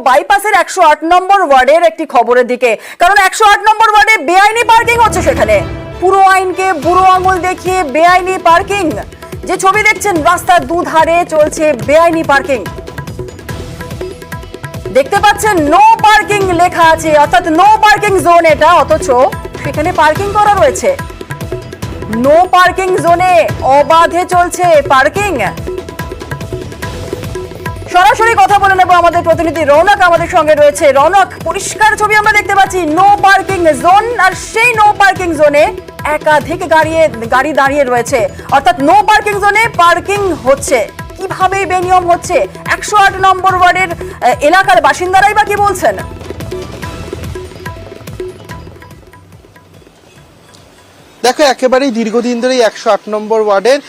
বাইপাসের 108 নম্বর ওয়ার্ডের একটি খবরের দিকে, কারণ 108 নম্বর ওয়ার্ডে বেআইনি পার্কিং হচ্ছে। সেখানে পুরো আইনকে বুড়ো আঙুল দেখিয়ে বেআইনি পার্কিং, যে ছবি দেখছেন রাস্তার দুধারে চলছে বেআইনি পার্কিং। দেখতে পাচ্ছেন নো পার্কিং লেখা আছে, অর্থাৎ নো পার্কিং জোন এটা, অথচ সেখানে পার্কিং করা রয়েছে। নো পার্কিং জোনে অবাধে চলছে পার্কিং। সরাসরি কথা বলে নেব আমাদের প্রতিনিধি রৌনক আমাদের সঙ্গে রয়েছে। রৌনক, পরিষ্কার ছবি আমরা দেখতে পাচ্ছি, নো পার্কিং জোন, আর সেই নো পার্কিং জোনে একাধিক গাড়ি দাঁড়িয়ে রয়েছে, অর্থাৎ নো পার্কিং জোনে পার্কিং হচ্ছে। কিভাবে বেনিয়ম হচ্ছে? 108 নম্বর ওয়ার্ডের এলাকার বাসিন্দারাই বা কি বলছেন? দেখো, একেবারেই দীর্ঘদিন ধরে 108 নম্বর ওয়ার্ডের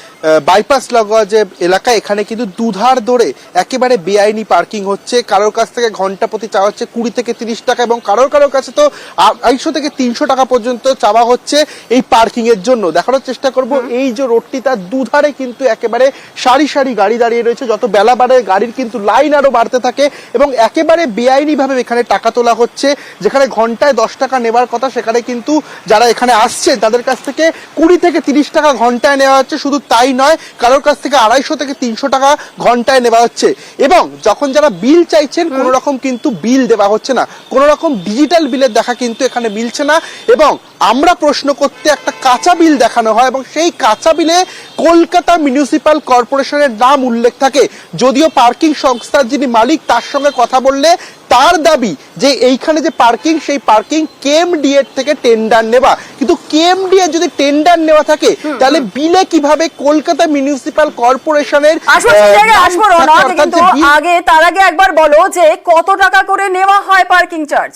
বাইপাস লাগোয়া যে এলাকা, এখানে কিন্তু দুধার ধরে একেবারে বেআইনি পার্কিং হচ্ছে। কারোর কাছ থেকে ঘন্টা প্রতি চাওয়া হচ্ছে 20 থেকে 30 টাকা, এবং কারোর কাছে তো 250 থেকে 300 টাকা পর্যন্ত চাওয়া হচ্ছে এই পার্কিং এর জন্য। দেখানোর চেষ্টা করব এই যে রোডটি, তার দুধারে কিন্তু একেবারে সারি সারি গাড়ি দাঁড়িয়ে রয়েছে। যত বেলা বাড়ে গাড়ির কিন্তু লাইন আরো বাড়তে থাকে, এবং একেবারে বেআইনি ভাবে এখানে টাকা তোলা হচ্ছে। যেখানে ঘন্টায় 10 টাকা নেবার কথা, সেখানে কিন্তু যারা এখানে আসছেন তাদের কাছ থেকে 20 থেকে 30 টাকা ঘন্টায় নেওয়া হচ্ছে। শুধু তাই নয়, কারোর কাছ থেকে 250 থেকে 300 টাকা ঘন্টায় নেওয়া হচ্ছে। এবং যখন যারা বিল চাইছেন, কোন রকম কিন্তু বিল দেওয়া হচ্ছে না, কোন রকম ডিজিটাল বিলের দেখা কিন্তু এখানে মিলছে না। এবং আমরা প্রশ্ন করতে একটা কাঁচা বিল দেখানো হয়, এবং সেই কাঁচা বিলে কলকাতা মিউনিসিপাল কর্পোরেশনের নাম উল্লেখ থাকে। যদিও পার্কিং সংস্থার যিনি মালিক, তার সঙ্গে কথা বললে তার দাবি যে এইখানে যে পার্কিং, সেই পার্কিং কেএমডি এর থেকে টেন্ডার নেওয়া। কিন্তু কেএমডি এর যদি টেন্ডার নেওয়া থাকে, তাহলে বিলে কিভাবে কলকাতা মিউনিসিপাল কর্পোরেশনের তার আগে একবার বলো যে কত টাকা করে নেওয়া হয় পার্কিং চার্জ?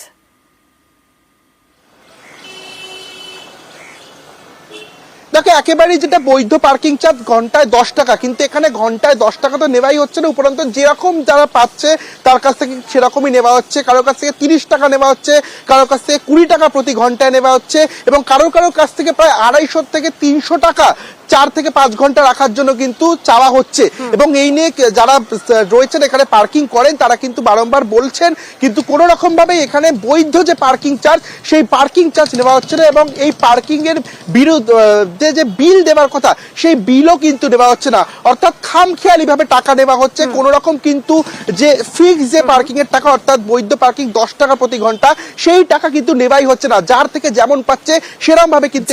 দেখো, একেবারেই যেটা বৈধ পার্কিং চার্জ ঘন্টায় 10 টাকা, কিন্তু এখানে ঘন্টায় 10 টাকা তো নেওয়াই হচ্ছে না। উপরন্ত যেরকম যারা পাচ্ছে তার কাছ থেকে সেরকমই নেওয়া হচ্ছে। কারোর কাছ থেকে 30 টাকা নেওয়া হচ্ছে, কারোর কাছ থেকে 20 টাকা প্রতি ঘন্টায় নেওয়া হচ্ছে, এবং কারোর কাছ থেকে প্রায় 250 থেকে 300 টাকা 4 থেকে 5 ঘন্টা রাখার জন্য কিন্তু চাওয়া হচ্ছে। এবং এই নিয়ে যারা রয়েছেন এখানে পার্কিং করেন, তারা কিন্তু বারংবার বলছেন, কিন্তু কোন রকম ভাবে এখানে বৈধ যে পার্কিং চার্জ, সেই পার্কিং চার্জ নেওয়া হচ্ছে না। এবং এই পার্কিং এর বিরুদ্ধে যে বিল দেওয়ার কথা, সেই বিলও কিন্তু দেওয়া হচ্ছে না। অর্থাৎ খামখেয়ালি ভাবে টাকা নেওয়া হচ্ছে। কোন রকম কিন্তু যে ফিক্স যে পার্কিং এর টাকা, অর্থাৎ বৈধ পার্কিং 10 টাকা প্রতি ঘন্টা, সেই টাকা কিন্তু নেওয়াই হচ্ছে না। যার থেকে যেমন পাচ্ছে সেরকম ভাবে কিন্তু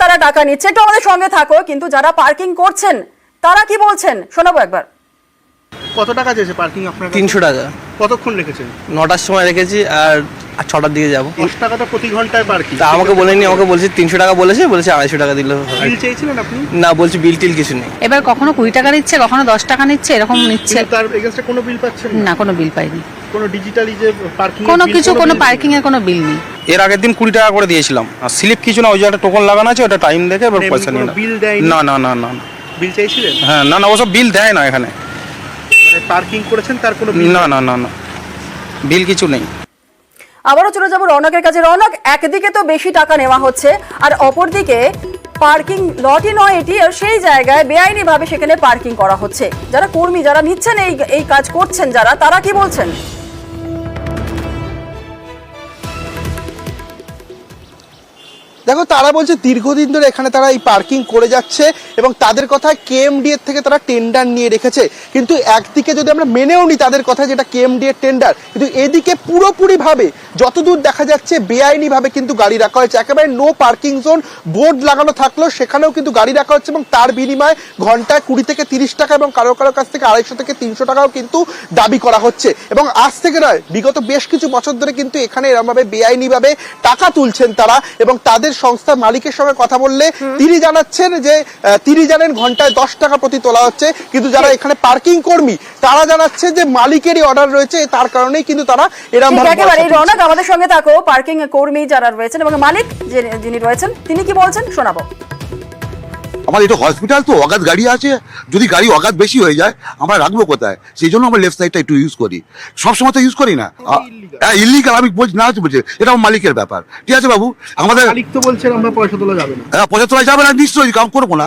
তারা টাকা নিচ্ছে। একটু আমাদের সঙ্গে থাকো। কিন্তু যারা পার্কিং করছেন তারা কি বলছেন শোনাবো একবার। কত টাকা চেয়েছে পার্কিং আপনার? 300 টাকা। কতক্ষণ রেখেছেন? 9টার সময় রেখেছি, আর 6টার দিকে যাবো। 10 টাকা তো প্রতি ঘন্টায় পার্কিং। তা আমাকে বলেনি, আমাকে বলছে 300 টাকা বলেছে 250 টাকা দিলে। বিল চেয়েছিলেন আপনি? না, বলছি বিল টিল কিছু নেই। এবার কখনো 20 টাকা নিচ্ছে, কখনো 10 টাকা নিচ্ছে, এরকম নিচ্ছে। তার এগেইনস্টে কোনো বিল পাচ্ছেন না, কোনো বিল পাইনি। কোনো ডিজিটালি যে পার্কিং কোনো কিছু, কোনো পার্কিং এর কোনো বিল নেই। এর আগের দিন 20 টাকা করে দিয়েছিলাম, আর স্লিপ কিছু না, ওই যে একটা টোকন লাগানো আছে, ওটা টাইম দেখে এবার পয়সা নিয়ে না। বিল দেয় না না না না। বিল চাইছিলেন? হ্যাঁ, না না, ওসব বিল দেয় না এখানে। মানে পার্কিং করেছেন তার কোনো বিল? না না না না, বিল কিছু নেই। আবারও চলে যাবো রৌনকের কাছে। রৌনক, একদিকে তো বেশি টাকা নেওয়া হচ্ছে, আর অপরদিকে পার্কিং লটই নয় এটি, আর সেই জায়গায় বেআইনি ভাবে সেখানে পার্কিং করা হচ্ছে। যারা কর্মী, যারা নিচ্ছেন এই কাজ করছেন যারা, তারা কি বলছেন? দেখো, তারা বলছে দীর্ঘদিন ধরে এখানে তারা এই পার্কিং করে যাচ্ছে, এবং তাদের কথা কেএমডি এর থেকে তারা টেন্ডার নিয়ে রেখেছে। কিন্তু একদিকে যদি আমরা মেনেও নিই তাদের কথা, যেটা কেএমডি এর টেন্ডার, কিন্তু এদিকে পুরোপুরি ভাবে যতদূর দেখা যাচ্ছে বেআইনি ভাবে কিন্তু গাড়ি রাখা হয়েছে। একেবারে নো পার্কিং জোন বোর্ড লাগানো থাকলেও সেখানেও কিন্তু গাড়ি রাখা হচ্ছে, এবং তার বিনিময়ে ঘন্টায় 20 থেকে 30 টাকা, এবং কারো কাছ থেকে 250 থেকে 300 টাকাও কিন্তু দাবি করা হচ্ছে। এবং আজ থেকে নয়, বিগত বেশ কিছু বছর ধরে কিন্তু এখানে এরকম ভাবে বেআইনি ভাবে টাকা তুলছেন তারা। এবং তাদের সংস্থার মালিকের সঙ্গে কথা বললে তিনি জানাচ্ছেন যে তিনি জানেন ঘন্টায় 10 টাকা প্রতি তোলা হচ্ছে, কিন্তু যারা এখানে পার্কিং কর্মী তারা জানাচ্ছে যে মালিকেরই অর্ডার রয়েছে, তার কারণেই কিন্তু তারা এরকম ভাবে। একেবারে রৌনক, আমাদের সঙ্গে থাকো। পার্কিং কর্মী যারা রয়েছেন এবং মালিক যিনি রয়েছেন, তিনি কি বলছেন শোনাবো। আমার এটা হসপিটাল তো অগাধ গাড়ি আছে, যদি গাড়ি অগাধ বেশি হয়ে যায় আমরা রাখবো কোথায়, সেই জন্য আমরা লেফট সাইডটা একটু ইউজ করি, সবসময় তো ইউজ করি না। হ্যাঁ ইলিগাল আমি বলছি না, বলছি এটা আমার মালিকের ব্যাপার, ঠিক আছে বাবু। আমাদের মালিক তো বলছেন আমরা পয়সা তোলা যাবে না। হ্যাঁ পয়সা তোলা যাবে না, নিশ্চয়ই কাম করবো না,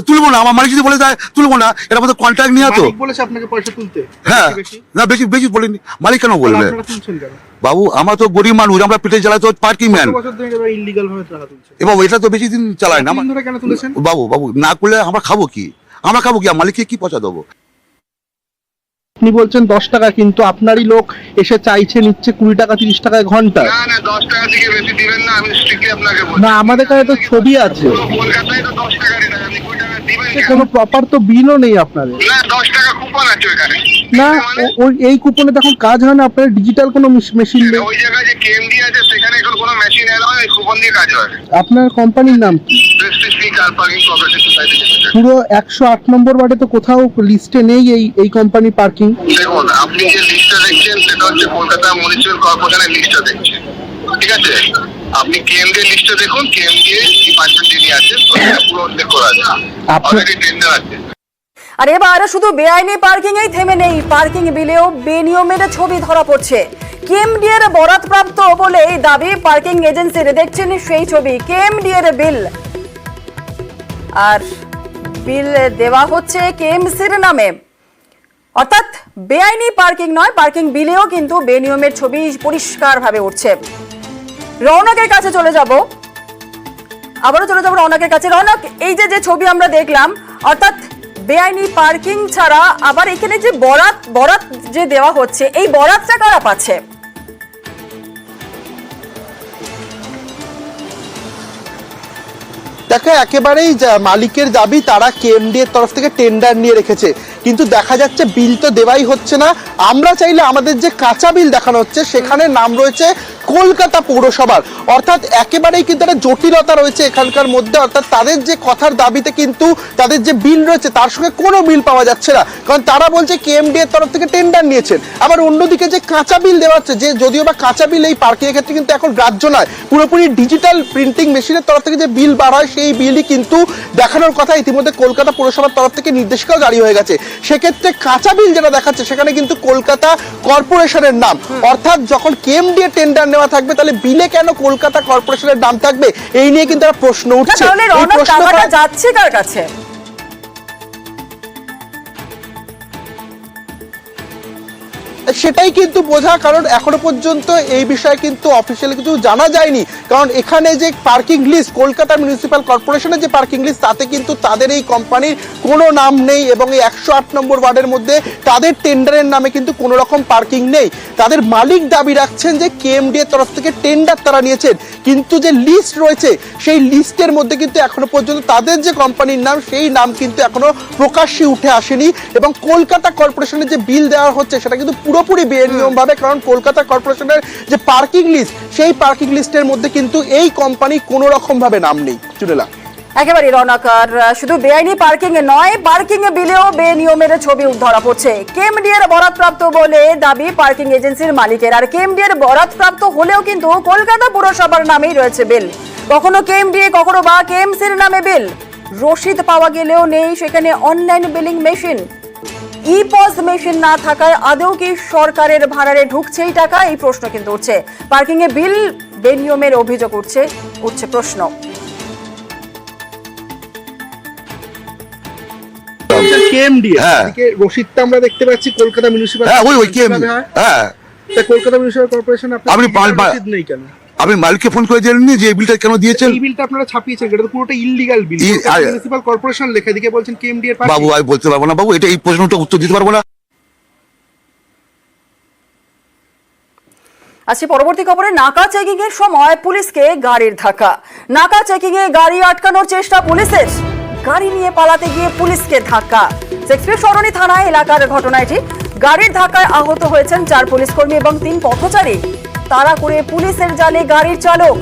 তুলবো না। আমার মালিক যদি বলে দেয় তুলবো না, এটা আমাদের কন্ট্রাক্ট নিয়ে তো। বলেছে আপনাকে পয়সা তুলতে? হ্যাঁ না বেশি বেশি বলিনি, মালিক কেন বলবে? বাবু আমরা তো গরিব মানুষ, আমরা পেটে জ্বালা তো পার্কিং ম্যান। বাবু এটা তো বেশি দিন চালায় না বাবু। বাবু না করলে আমরা খাবো কি, মালিককে কি পয়সা দেবো? আপনি বলছেন 10 টাকা, কিন্তু আপনারই লোক এসে চাইছে নিচ্ছে 20 টাকা 30 টাকায় ঘন্টা। না না 10 টাকা থেকে বেশি দিবেন না, আমি স্ট্রিক্টলি আপনাকে বলছি। না আমাদের কাছে তো ছবি আছে, কলকাতায় তো 10 টাকা রেট আছে, আপনি 20 টাকা দিবেন কেন? কোনো প্রপার তো বিলও নেই আপনাদের। না 10 টাকা কুপন আছে ওখানে। না ওই এই কুপনে তখন কাজ হয় না, আপনার ডিজিটাল কোনো মেশিন নেই। ওই জায়গায় যে কেএমডি আছে সেখানে এখন কোনো মেশিন এলো হয়, ওই কুপন দিয়ে কাজ হয়। আপনার কোম্পানির নাম কি? Prestige car parking cooperative society limited. পুরো 108 নম্বর ওয়ার্ডে তো কোথাও লিস্টে নেই এই কোম্পানি পার্কিং। দেখুন আপনি যে লিস্টটা দেখছেন সেটা হচ্ছে কলকাতা মিউনিসিপ্যাল কর্পোরেশনের লিস্টটা দেখছেন, ঠিক আছে? আপনি কেএমডি লিস্টটা দেখুন, কেএমডি ডিপার্টমেন্ট যিনি আছেন ওখানে পুরো উল্লেখ করা আছে, অলরেডি টেন্ডার আছে। আর এবার শুধু বেআইনি পার্কিং এই থেমে নেই, পার্কিং বিলেও বেনিয়মের ছবি ধরা পড়ছে। কেএমডি এর বরাদপ্রাপ্ত বলে দাবি পার্কিং এজেন্সির, দেখছেন সেই ছবি, কেএমডি এর বিল, আর বিল দেওয়া হচ্ছে কেএমসির নামে। অর্থাৎ বেআইনি পার্কিং নয়, পার্কিং বিলেও কিন্তু বেনিয়মের ছবি পরিষ্কারভাবে উঠছে। রৌনকের কাছে চলে যাব, আবারও চলে যাব রৌনকের কাছে। রৌনক, এই যে ছবি আমরা দেখলাম, অর্থাৎ বেআইনি পার্কিং ছাড়া আবার এখানে যে বরাত যে দেওয়া হচ্ছে, এই বরাতটা কারা পাচ্ছে? দেখো একেবারেই মালিকের দাবি তারা কেএমডি এর তরফ থেকে টেন্ডার নিয়ে রেখেছে, কিন্তু দেখা যাচ্ছে বিল তো দেওয়াই হচ্ছে না। আমরা চাইলে আমাদের যে কাঁচা বিল দেখানো হচ্ছে সেখানে নাম রয়েছে কলকাতা পৌরসভার, অর্থাৎ একেবারেই কিন্তু একটা জটিলতা রয়েছে এখানকার মধ্যে। অর্থাৎ তাদের যে কথার দাবিতে কিন্তু তাদের যে বিল রয়েছে তার সঙ্গে কোনো বিল পাওয়া যাচ্ছে না, কারণ তারা বলছে কেএমডি এর তরফ থেকে টেন্ডার নিয়েছেন। আবার অন্যদিকে যে কাঁচা বিল দেওয়া হচ্ছে, যে যদিও বা কাঁচা বিল এই পার্কিং এর ক্ষেত্রে কিন্তু এখন গ্রাহ্য নয়, পুরোপুরি ডিজিটাল প্রিন্টিং মেশিনের তরফ থেকে যে বিল বার হয় সেই বিলই কিন্তু দেখানোর কথা। ইতিমধ্যে কলকাতা পৌরসভার তরফ থেকে নির্দেশিকাও জারি হয়ে গেছে। সেক্ষেত্রে কাঁচা বিল যেটা দেখাচ্ছে সেখানে কিন্তু কলকাতা কর্পোরেশনের নাম, অর্থাৎ যখন কেএমডি এর টেন্ডার নেওয়া থাকবে তাহলে বিলে কেন কলকাতা কর্পোরেশনের নাম থাকবে, এই নিয়ে কিন্তু একটা প্রশ্ন উঠছে। তাহলে রৌনক, টাকাটা যাচ্ছে কার কাছে? সেটাই কিন্তু বোঝা, কারণ এখনো পর্যন্ত এই বিষয়ে কিন্তু অফিসিয়ালি কিছু জানা যায়নি। কারণ এখানে যে পার্কিং লিস্ট, কলকাতা মিউনিসিপ্যাল কর্পোরেশনের যে পার্কিং লিস্ট, তাতে কিন্তু তাদের এই কোম্পানির কোনো নাম নেই, এবং এই 108 নম্বর ওয়ার্ডের মধ্যে তাদের টেন্ডারের নামে কিন্তু কোনো রকম পার্কিং নেই। তাদের মালিক দাবি রাখছেন যে কেএমডি এর তরফ থেকে টেন্ডার তারা নিয়েছেন, কিন্তু যে লিস্ট রয়েছে সেই লিস্টের মধ্যে কিন্তু এখনো পর্যন্ত তাদের যে কোম্পানির নাম সেই নাম কিন্তু এখনো প্রকাশ্যে উঠে আসেনি। এবং কলকাতা কর্পোরেশনের যে বিল দেওয়া হচ্ছে সেটা কিন্তু পুরোপুরি বেনিয়ম ভাবে, কারণ কলকাতা কর্পোরেশনের যে পার্কিং লিস্ট সেই পার্কিং লিস্টের মধ্যে কিন্তু এই কোম্পানি কোনো রকম ভাবে নাম নেই। চুনেলা, একেবারে রৌনক, আর শুধু বেআইনি পার্কিং এ নয়, পার্কিং এ বিলেও বেনিয়মের ছবি ধরা পড়ছে। কেএমডি এর বরাদপ্রাপ্ত বলে দাবি পার্কিং এজেন্সির মালিকের, আর কেএমডি এর বরাদপ্রাপ্ত হলেও কিন্তু কলকাতা পুরসভার নামেই রয়েছে বিল। কখনো কেএমডি, কখনো বা কেএমসির নামে বিল। রসিদ পাওয়া গেলেও নেই সেখানে অনলাইন বিলিং মেশিন। ই-পজ মেশিন না থাকায় আদৌ কি সরকারের ভাড়ারে ঢুকছে এই টাকা, এই প্রশ্ন কিন্তু উঠছে। পার্কিং এ বিল বেনিয়মের অভিযোগ উঠছে প্রশ্ন। কেএমডি হ্যাঁ। এদিকে রসিদটা আমরা দেখতে পাচ্ছি কলকাতা মিউনিসিপ্যাল। হ্যাঁ ওই কেএমডি। হ্যাঁ তা কলকাতা মিউনিসিপ্যাল কর্পোরেশন রসিদ নেই কেন? আমি মালিককে ফোন করে জেনে যে এই বিলটা কেন দিয়েছেন। এই বিলটা আপনারা ছাপিয়েছেন, এটা তো পুরোটা ইললিগাল বিল। মিউনিসিপ্যাল কর্পোরেশন লেখা, এদিকে বলছেন কেএমডি এর। বাবু আমি বলতে পারবো না বাবু, এটা এই প্রশ্নটা উত্তর দিতে পারবো না। আজকে পরবর্তী খবরে, নাকা চেকিং এর সময় পুলিশকে গাড়ির ধাক্কা। নাকা চেকিং এ গাড়ি আটকানোর চেষ্টা পুলিশের, গাড়ি নিয়ে পালাতে গিয়ে পুলিশকে ধাক্কা। শেক্সপিয়ার সরণি থানা এলাকার ঘটনা এটি। গাড়ির ধাক্কায় আহত হয়েছেন 4 পুলিশ কর্মী এবং 3 পথচারী। তাড়া করে পুলিশের জালে গাড়ির চালক।